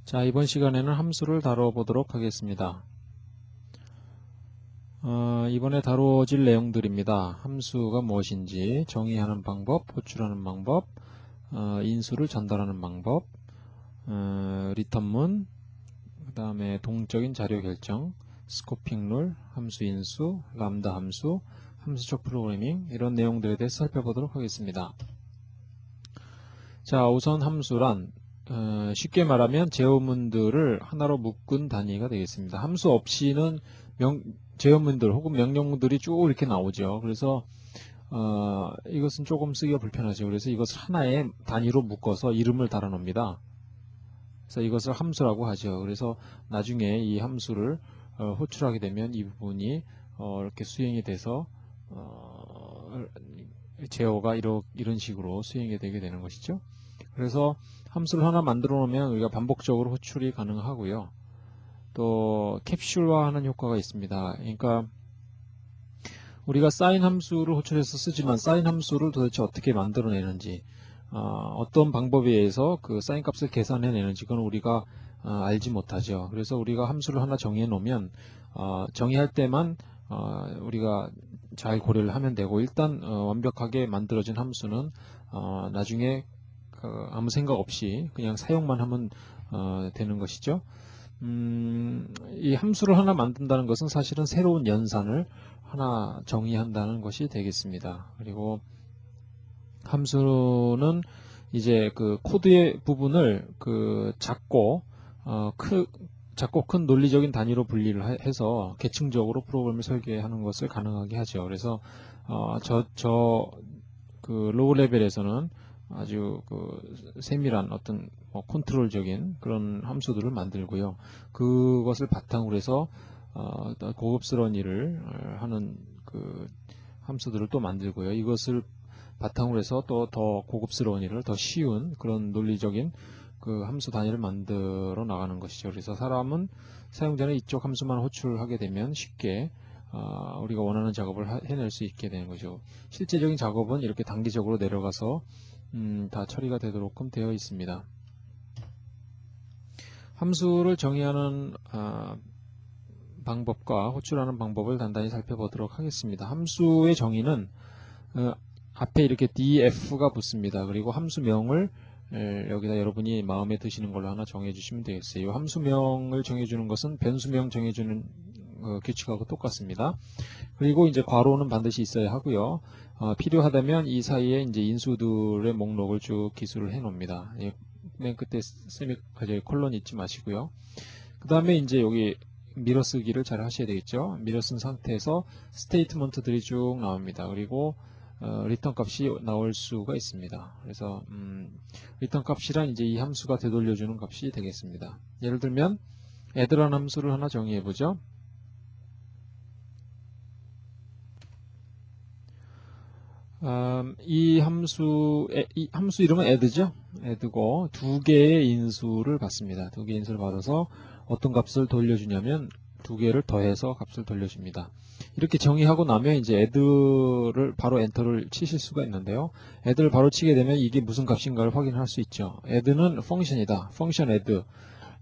자, 이번 시간에는 함수를 다뤄보도록 하겠습니다. 이번에 다루어질 내용들입니다. 함수가 무엇인지, 정의하는 방법, 호출하는 방법, 인수를 전달하는 방법, 리턴문, 그 다음에 동적인 자료 결정, 스코핑 룰, 함수 인수, 람다 함수, 함수적 프로그래밍, 이런 내용들에 대해서 살펴보도록 하겠습니다. 자, 우선 함수란 쉽게 말하면 제어문들을 하나로 묶은 단위가 되겠습니다. 함수 없이는 제어문들 혹은 명령문들이 쭉 이렇게 나오죠. 그래서 이것은 조금 쓰기가 불편하죠. 그래서 이것을 하나의 단위로 묶어서 이름을 달아 놓습니다. 그래서 이것을 함수라고 하죠. 그래서 나중에 이 함수를 호출하게 되면 이 부분이 이렇게 수행이 돼서 제어가 이런 식으로 수행이 되게 되는 것이죠. 그래서 함수를 하나 만들어 놓으면 우리가 반복적으로 호출이 가능하고요. 또 캡슐화하는 효과가 있습니다. 그러니까 우리가 사인 함수를 호출해서 쓰지만 사인 함수를 도대체 어떻게 만들어내는지, 어떤 방법에 의해서 그 사인 값을 계산해내는지 그건 우리가 알지 못하죠. 그래서 우리가 함수를 하나 정해 놓으면 정의할 때만 우리가 잘 고려를 하면 되고, 일단 완벽하게 만들어진 함수는 나중에 아무 생각 없이 그냥 사용만 하면 되는 것이죠. 이 함수를 하나 만든다는 것은 사실은 새로운 연산을 하나 정의한다는 것이 되겠습니다. 그리고 함수는 이제 그 코드의 부분을 작고 큰 논리적인 단위로 분리를 해서 계층적으로 프로그램을 설계하는 것을 가능하게 하죠. 그래서 로우 레벨에서는 아주 세밀한 어떤 컨트롤적인 그런 함수들을 만들고요. 그것을 바탕으로 해서 고급스러운 일을 하는 함수들을 또 만들고요. 이것을 바탕으로 해서 또 더 고급스러운 일을, 더 쉬운 그런 논리적인 함수 단위를 만들어 나가는 것이죠. 그래서 사람은 사용자는 이쪽 함수만 호출하게 되면 쉽게 우리가 원하는 작업을 해낼 수 있게 되는 거죠. 실제적인 작업은 이렇게 단기적으로 내려가서 다 처리가 되도록끔 되어 있습니다. 함수를 정의하는 방법과 호출하는 방법을 단단히 살펴보도록 하겠습니다. 함수의 정의는 앞에 이렇게 df가 붙습니다. 그리고 함수명을 여기다 여러분이 마음에 드시는 걸로 하나 정해주시면 되겠어요. 함수명을 정해주는 것은 변수명 정해주는 규칙하고 똑같습니다. 그리고 이제 괄호는 반드시 있어야 하고요. 필요하다면 이 사이에 이제 인수들의 목록을 쭉 기술을 해 놓습니다. 맨 끝에 콜론 잊지 마시고요. 그 다음에 이제 여기 밀어 쓰기를 잘 하셔야 되겠죠. 밀어 쓴 상태에서 스테이트먼트들이 쭉 나옵니다. 그리고 리턴 값이 나올 수가 있습니다. 그래서 리턴 값이란 이제 이 함수가 되돌려주는 값이 되겠습니다. 예를 들면 add라는 함수를 하나 정의해 보죠. 이 함수 이름은 add죠. add고 두 개의 인수를 받습니다. 두 개의 인수를 받아서 어떤 값을 돌려주냐면 두 개를 더해서 값을 돌려줍니다. 이렇게 정의하고 나면 이제 add를 바로 엔터를 치실 수가 있는데요. add를 바로 치게 되면 이게 무슨 값인가를 확인할 수 있죠. add는 펑션이다. 펑션 add.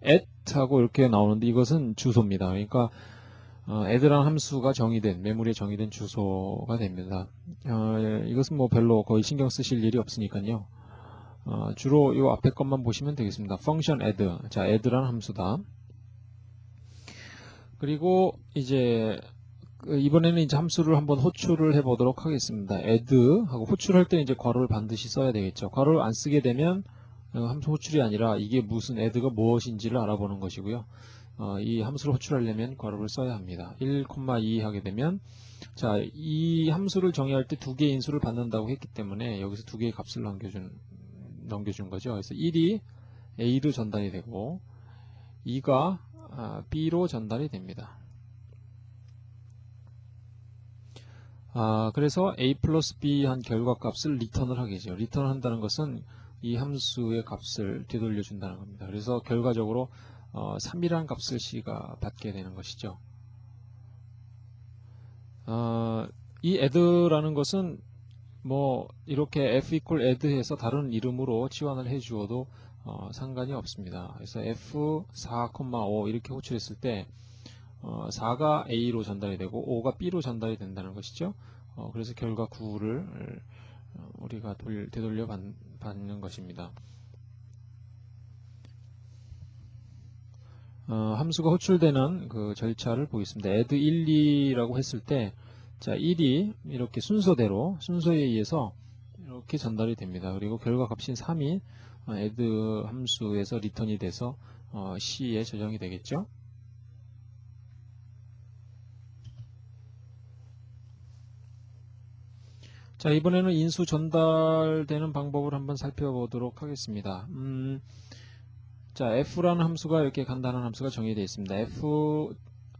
at하고 이렇게 나오는데 이것은 주소입니다. 그러니까 add라는 함수가 메모리에 정의된 주소가 됩니다. 이것은 뭐 별로 거의 신경 쓰실 일이 없으니까요. 주로 이 앞에 것만 보시면 되겠습니다. function add. 자, add라는 함수다. 그리고 이제 이번에는 이제 함수를 한번 호출을 해보도록 하겠습니다. add 하고 호출할 때 이제 괄호를 반드시 써야 되겠죠. 괄호를 안 쓰게 되면 함수 호출이 아니라 이게 무슨 add가 무엇인지를 알아보는 것이고요. 이 함수를 호출하려면 괄호를 써야 합니다. 1,2 하게 되면 자, 이 함수를 정의할 때 두 개의 인수를 받는다고 했기 때문에 여기서 두 개의 값을 넘겨준 거죠. 그래서 1이 A로 전달이 되고 2가 B로 전달이 됩니다. 그래서 A 플러스 B 한 결과값을 리턴을 하게 되죠. 리턴을 한다는 것은 이 함수의 값을 되돌려 준다는 겁니다. 그래서 결과적으로 3이라는 값을 C가 받게 되는 것이죠. 이 add라는 것은 뭐 이렇게 f equal add 해서 다른 이름으로 치환을 해 주어도 상관이 없습니다. 그래서 f4,5 이렇게 호출했을 때 4가 A로 전달이 되고 5가 B로 전달이 된다는 것이죠. 그래서 결과 9를 우리가 되돌려 받는 것입니다. 함수가 호출되는 그 절차를 보겠습니다. add 1, 2라고 했을 때, 자, 1이 이렇게 순서에 의해서 이렇게 전달이 됩니다. 그리고 결과 값인 3이 add 함수에서 리턴이 돼서 C에 저장이 되겠죠. 자, 이번에는 인수 전달되는 방법을 한번 살펴보도록 하겠습니다. 자, f라는 함수가 이렇게 간단한 함수가 정의되어 있습니다. f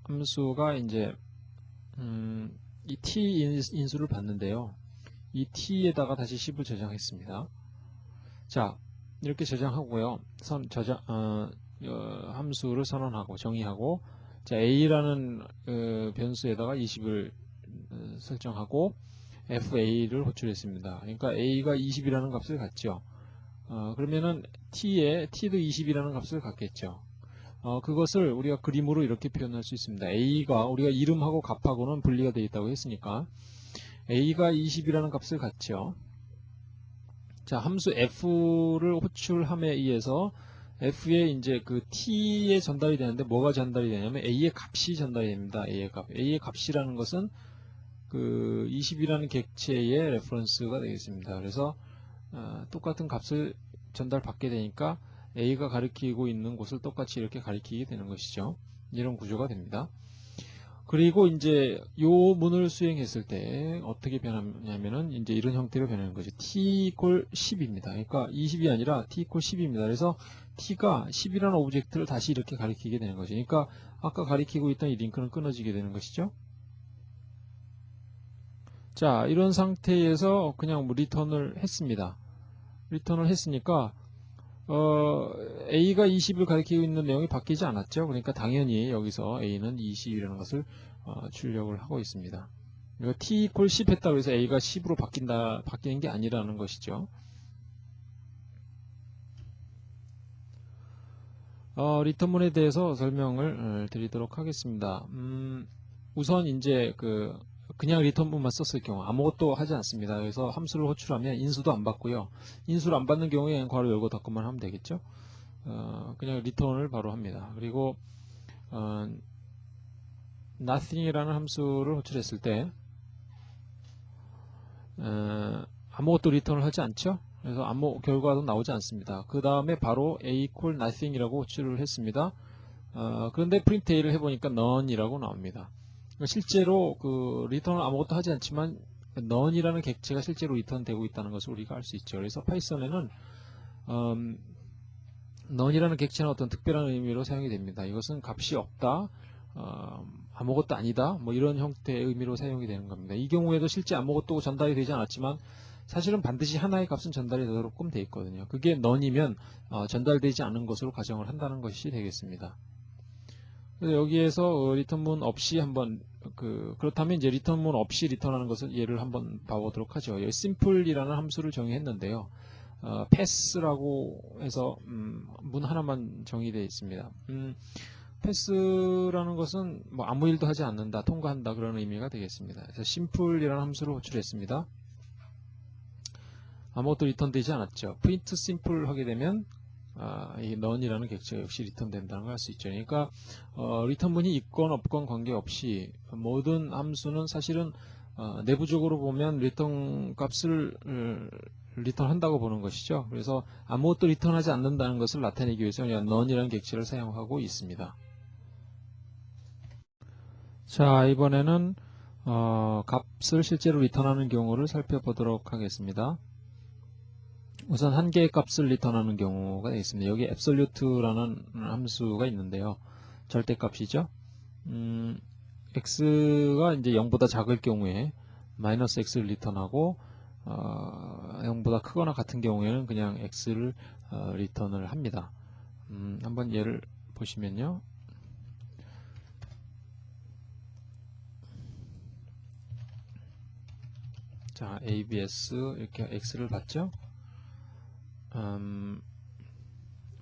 함수가 이제 이 t 인수를 받는데요. 이 t에다가 다시 10을 저장했습니다. 자, 이렇게 저장하고요. 함수를 선언하고 정의하고, 자, a라는 변수에다가 20을 설정하고 fa를 호출했습니다. 그러니까 a가 20이라는 값을 갖죠. 그러면은 t도 20이라는 값을 갖겠죠. 그것을 우리가 그림으로 이렇게 표현할 수 있습니다. a가 우리가 이름하고 값하고는 분리가 되어 있다고 했으니까 a가 20이라는 값을 갖죠. 자, 함수 f를 호출함에 의해서 f에 이제 그 t에 전달이 되는데 뭐가 전달이 되냐면 a의 값이 전달이 됩니다. a의 값이라는 것은 그 20이라는 객체의 레퍼런스가 되겠습니다. 그래서 똑같은 값을 전달받게 되니까 A가 가리키고 있는 곳을 똑같이 이렇게 가리키게 되는 것이죠. 이런 구조가 됩니다. 그리고 이제 요 문을 수행했을 때 어떻게 변하냐면은 이제 이런 형태로 변하는 거죠. t equal 10입니다. 그러니까 20이 아니라 t equal 10입니다. 그래서 t가 10이라는 오브젝트를 다시 이렇게 가리키게 되는 거죠. 그러니까 아까 가리키고 있던 이 링크는 끊어지게 되는 것이죠. 자, 이런 상태에서 그냥 뭐 리턴을 했습니다. 리턴을 했으니까 A가 20을 가리키고 있는 내용이 바뀌지 않았죠. 그러니까 당연히 여기서 A는 20이라는 것을 출력을 하고 있습니다. 그러니까 T equal 10 했다고 해서 A가 10으로 바뀌는 게 아니라는 것이죠. 리턴문에 대해서 설명을 드리도록 하겠습니다. 우선 이제 그냥 리턴문만 썼을 경우 아무것도 하지 않습니다. 그래서 함수를 호출하면 인수도 안 받고요. 인수를 안 받는 경우에 괄호 열고 닫고만 하면 되겠죠. 그냥 리턴을 바로 합니다. 그리고 nothing이라는 함수를 호출했을 때 아무것도 리턴을 하지 않죠. 그래서 아무 결과도 나오지 않습니다. 그 다음에 바로 a equal nothing이라고 호출을 했습니다. 그런데 프린트 a를 해보니까 none이라고 나옵니다. 실제로 그 리턴을 아무것도 하지 않지만 none이라는 객체가 실제로 리턴되고 있다는 것을 우리가 알 수 있죠. 그래서 파이썬에는 none이라는 객체는 어떤 특별한 의미로 사용이 됩니다. 이것은 값이 없다, 아무것도 아니다, 뭐 이런 형태의 의미로 사용이 되는 겁니다. 이 경우에도 실제 아무것도 전달이 되지 않았지만 사실은 반드시 하나의 값은 전달이 되도록끔 되어 있거든요. 그게 none이면 전달되지 않은 것으로 가정을 한다는 것이 되겠습니다. 그래서 여기에서 리턴문 없이 한번 그렇다면 이제 리턴문 없이 리턴하는 것을 예를 한번 봐보도록 하죠. 여기 simple이라는 함수를 정의했는데요. 패스라고 해서 문 하나만 정의되어 있습니다. 패스라는 것은 뭐 아무 일도 하지 않는다, 통과한다 그런 의미가 되겠습니다. 그래서 simple이라는 함수를 호출했습니다. 아무것도 리턴되지 않았죠. print simple 하게 되면 이 none이라는 객체가 역시 리턴된다는 걸 알 수 있죠. 그러니까 리턴문이 있건 없건 관계없이 모든 함수는 사실은 내부적으로 보면 리턴 값을 리턴한다고 보는 것이죠. 그래서 아무것도 리턴하지 않는다는 것을 나타내기 위해서 none이라는 객체를 사용하고 있습니다. 자, 이번에는 값을 실제로 리턴하는 경우를 살펴보도록 하겠습니다. 우선 한 개의 값을 리턴하는 경우가 있습니다. 여기 absolute라는 함수가 있는데요. 절대값이죠. x가 이제 0보다 작을 경우에 마이너스 x를 리턴하고 0보다 크거나 같은 경우에는 그냥 x를 리턴을 합니다. 한번 예를 보시면요. 자, abs 이렇게 x를 받죠.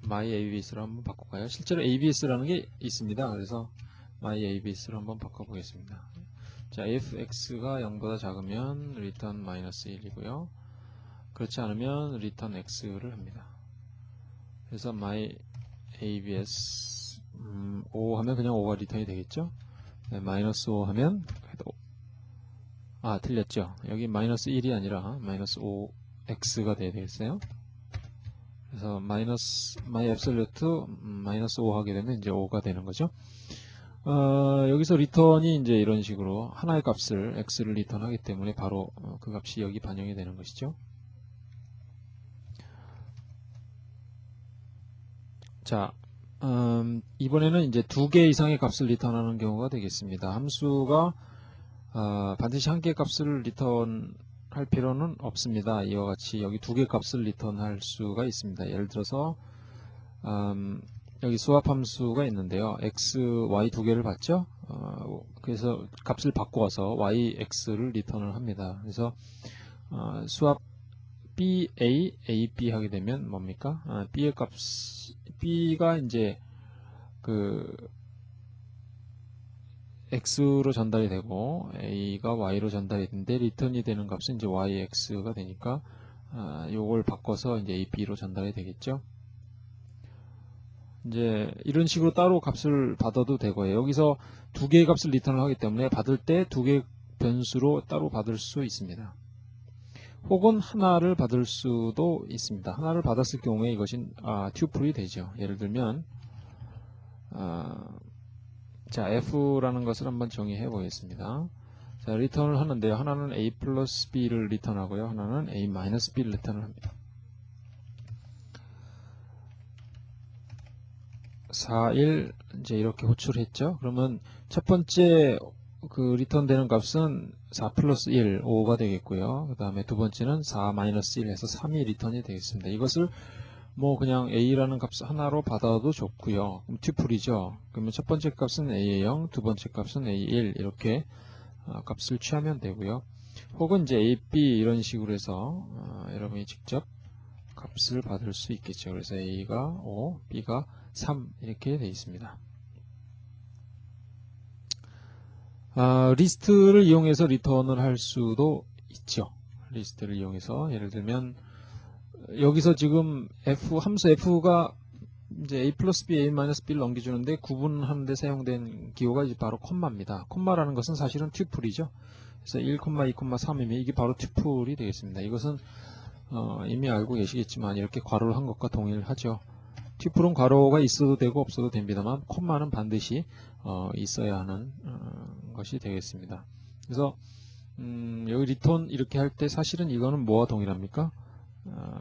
myABS로 한번 바꿔볼까요? 실제로 ABS라는 게 있습니다. 그래서 myABS로 한번 바꿔보겠습니다. 자, if x가 0보다 작으면 return -1이고요. 그렇지 않으면 return x를 합니다. 그래서 myABS 5 하면 그냥 5가 리턴이 되겠죠? 네, -5 하면 틀렸죠. 여기 -1이 아니라 -5x가 돼야 되겠어요. 그래서 my absolute -5 하게 되면 이제 5가 되는 거죠. 여기서 리턴이 이제 이런 식으로 하나의 값을 x를 리턴하기 때문에 바로 그 값이 여기 반영이 되는 것이죠. 자, 이번에는 이제 2개 이상의 값을 리턴하는 경우가 되겠습니다. 함수가 반드시 한 개의 값을 리턴할 필요는 없습니다. 이와 같이 여기 2개 값을 리턴할 수가 있습니다. 예를 들어서 여기 수합 함수가 있는데요. x, y 2개를 받죠. 그래서 값을 바꿔서 y, x를 리턴을 합니다. 그래서 수합 b, a, a, b 하게 되면 뭡니까? b의 값, b가 이제 그 x로 전달이 되고 a가 y로 전달이 되는데 리턴이 되는 값은 이제 y, x가 되니까 요걸 바꿔서 이제 a, b로 전달이 되겠죠. 이제 이런 식으로 따로 값을 받아도 되고요. 여기서 2개의 값을 리턴을 하기 때문에 받을 때 2개 변수로 따로 받을 수 있습니다. 혹은 하나를 받을 수도 있습니다. 하나를 받았을 경우에 이것이 튜플이 되죠. 예를 들면 자, f라는 것을 한번 정의해 보겠습니다. 자, 리턴을 하는데요. 하나는 a 플러스 b를 리턴하고요. 하나는 a 마이너스 b를 리턴을 합니다. 4, 1 이제 이렇게 호출했죠. 그러면 첫 번째 그 리턴되는 값은 4 플러스 1, 5가 되겠고요. 그 다음에 두 번째는 4 마이너스 1 해서 3이 리턴이 되겠습니다. 이것을 뭐 그냥 a라는 값 하나로 받아도 좋고요. 그럼 튜플이죠. 그러면 첫 번째 값은 a의 0, 두 번째 값은 a 1 이렇게 값을 취하면 되고요. 혹은 이제 a, b 이런 식으로 해서 여러분이 직접 값을 받을 수 있겠죠. 그래서 a가 5, b가 3 이렇게 되어 있습니다. 리스트를 이용해서 리턴을 할 수도 있죠. 리스트를 이용해서 예를 들면 여기서 지금 함수 f가 이제 a 플러스 b, a 마이너스 b를 넘겨주는데 구분하는 데 사용된 기호가 이제 바로 콤마입니다. 콤마라는 것은 사실은 튜플이죠. 그래서 1, 2, 3이면 이게 바로 튜플이 되겠습니다. 이것은 이미 알고 계시겠지만 이렇게 괄호를 한 것과 동일하죠. 튜플은 괄호가 있어도 되고 없어도 됩니다만 콤마는 반드시 있어야 하는 것이 되겠습니다. 그래서 여기 리턴 이렇게 할 때 사실은 이거는 뭐와 동일합니까?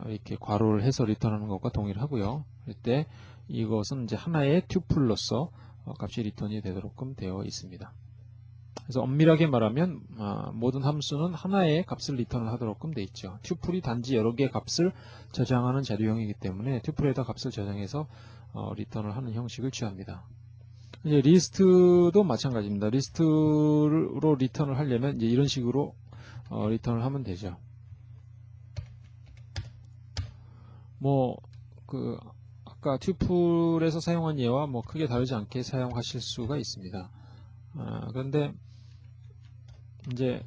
이렇게 괄호를 해서 리턴하는 것과 동일하고요. 그럴 때 이것은 이제 하나의 튜플로서 값이 리턴이 되도록끔 되어 있습니다. 그래서 엄밀하게 말하면 모든 함수는 하나의 값을 리턴을 하도록끔 되어 있죠. 튜플이 단지 여러 개의 값을 저장하는 자료형이기 때문에 튜플에다 값을 저장해서 리턴을 하는 형식을 취합니다. 이제 리스트도 마찬가지입니다. 리스트로 리턴을 하려면 이제 이런 식으로 리턴을 하면 되죠. 아까 튜플에서 사용한 예와 크게 다르지 않게 사용하실 수가 있습니다. 그런데 이제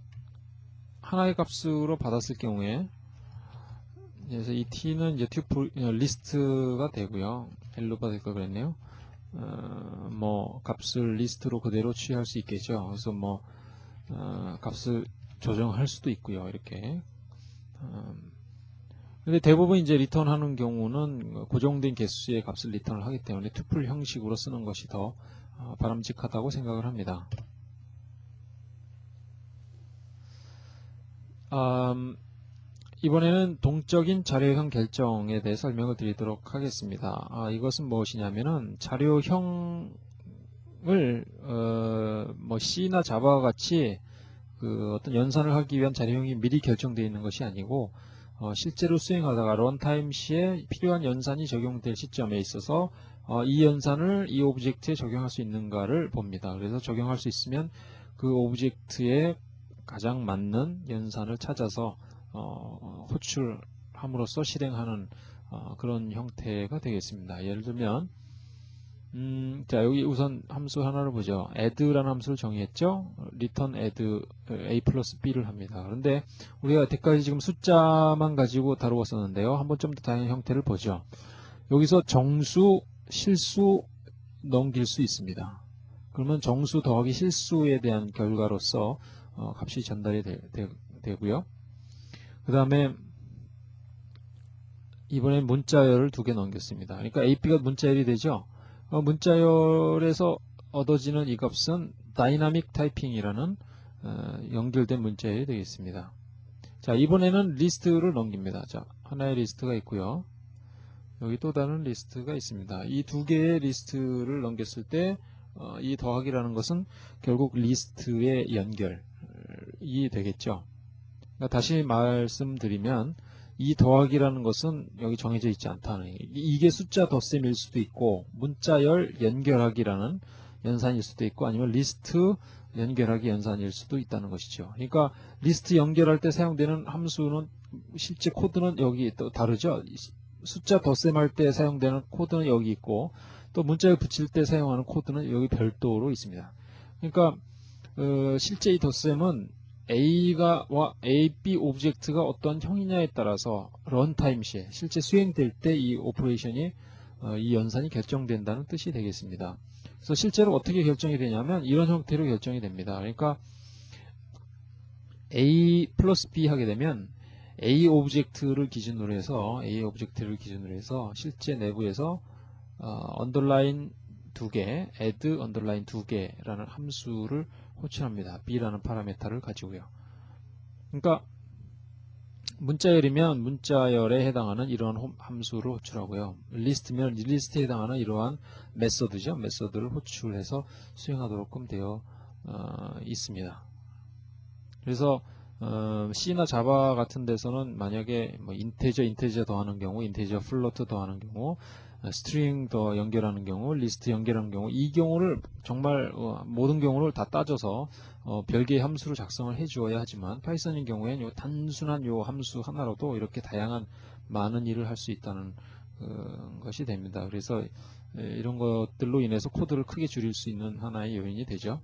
하나의 값으로 받았을 경우에 그래서 이 t는 이제 튜플 리스트가 되고요. 밸류가 될 걸 그랬네요. 값을 리스트로 그대로 취할 수 있겠죠. 그래서 값을 조정할 수도 있고요. 이렇게. 근데 대부분 이제 리턴하는 경우는 고정된 개수의 값을 리턴을 하기 때문에 튜플 형식으로 쓰는 것이 더 바람직하다고 생각을 합니다. 이번에는 동적인 자료형 결정에 대해 설명을 드리도록 하겠습니다. 이것은 무엇이냐면은 자료형을 C나 자바와 같이 어떤 연산을 하기 위한 자료형이 미리 결정되어 있는 것이 아니고 실제로 수행하다가 런타임 시에 필요한 연산이 적용될 시점에 있어서 이 연산을 이 오브젝트에 적용할 수 있는가를 봅니다. 그래서 적용할 수 있으면 그 오브젝트에 가장 맞는 연산을 찾아서 호출함으로써 실행하는 그런 형태가 되겠습니다. 예를 들면 자, 여기 우선 함수 하나를 보죠. add라는 함수를 정의했죠. return add a 플러스 b를 합니다. 그런데 우리가 여태까지 지금 숫자만 가지고 다루었었는데요. 한번 좀 더 다양한 형태를 보죠. 여기서 정수, 실수 넘길 수 있습니다. 그러면 정수 더하기 실수에 대한 결과로서 값이 전달이 되고요. 그 다음에 이번엔 문자열을 2개 넘겼습니다. 그러니까 AP가 문자열이 되죠. 문자열에서 얻어지는 이 값은 다이나믹 타이핑이라는 연결된 문자열이 되겠습니다. 자, 이번에는 리스트를 넘깁니다. 자, 하나의 리스트가 있고요. 여기 또 다른 리스트가 있습니다. 이 2개의 리스트를 넘겼을 때 이 더하기라는 것은 결국 리스트의 연결이 되겠죠. 그러니까 다시 말씀드리면 이 더하기라는 것은 여기 정해져 있지 않다는 얘기. 이게 숫자 덧셈일 수도 있고 문자열 연결하기라는 연산일 수도 있고 아니면 리스트 연결하기 연산일 수도 있다는 것이죠. 그러니까 리스트 연결할 때 사용되는 함수는 실제 코드는 여기 또 다르죠. 숫자 덧셈할 때 사용되는 코드는 여기 있고 또 문자열 붙일 때 사용하는 코드는 여기 별도로 있습니다. 그러니까 실제 이 덧셈은 A, B 오브젝트가 어떤 형이냐에 따라서 런타임 시에 실제 수행될 때 이 오퍼레이션이 이 연산이 결정된다는 뜻이 되겠습니다. 그래서 실제로 어떻게 결정이 되냐면 이런 형태로 결정이 됩니다. 그러니까 A 플러스 B 하게 되면 A 오브젝트를 기준으로 해서 실제 내부에서 언더라인 2개, add 언더라인 2개라는 함수를 호출합니다. b라는 파라미터를 가지고요. 그러니까 문자열이면 문자열에 해당하는 이러한 함수를 호출하고요. 리스트면 리스트에 해당하는 이러한 메서드죠. 메서드를 호출해서 수행하도록 되어 있습니다. 그래서 C나 자바 같은 데서는 만약에 뭐 인테저 더하는 경우, 인테저 플로트 더하는 경우, 스트링 더 연결하는 경우, 리스트 연결하는 경우, 이 경우를 정말 모든 경우를 다 따져서 별개의 함수를 작성을 해주어야 하지만 파이썬인 경우에는 요 단순한 요 함수 하나로도 이렇게 다양한 많은 일을 할 수 있다는 것이 됩니다. 그래서 이런 것들로 인해서 코드를 크게 줄일 수 있는 하나의 요인이 되죠.